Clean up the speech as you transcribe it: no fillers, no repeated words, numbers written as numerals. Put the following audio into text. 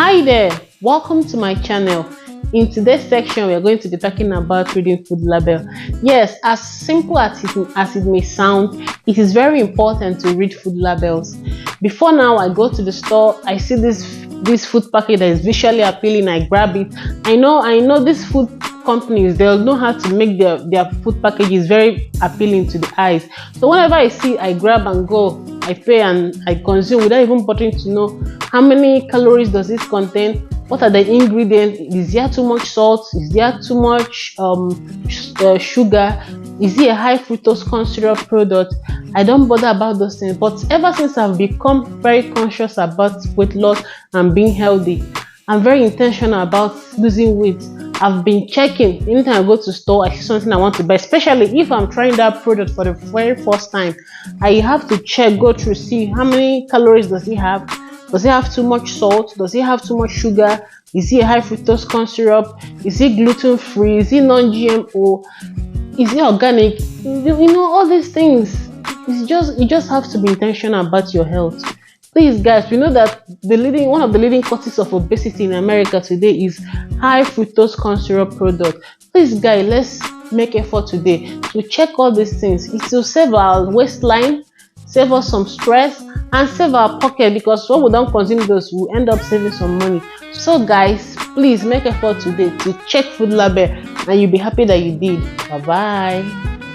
Hi there, welcome to my channel. In today's section, we are going to be talking about reading food label. Yes, as simple as it may sound, it is very important to read food labels. Before now, I go to the store, I see this food package that is visually appealing, I grab it. I know these food companies, they'll know how to make their food packages very appealing to the eyes. So whenever I see, I grab and go, I pay and I consume without even bothering to know how many calories does it contain, what are the ingredients, is there too much salt, is there too much sugar, is it a high fructose corn syrup product. I don't bother about those things. But ever since I've become very conscious about weight loss and being healthy, I'm very intentional about losing weight. I've been checking. Anytime I go to store, I see something I want to buy, especially if I'm trying that product for the very first time. I have to check, go through, see how many calories does it have. Does it have too much salt? Does it have too much sugar? Is it a high fructose corn syrup? Is it gluten-free? Is it non-GMO? Is it organic? You know, all these things. You just have to be intentional about your health. Please, guys, we know that one of the leading causes of obesity in America today is high fructose corn syrup product. Please, guys, let's make effort today to check all these things. It will save our waistline, save us some stress, and save our pocket, because when we don't consume those, we'll end up saving some money. So guys, please make effort today to check food label and you'll be happy that you did. Bye bye.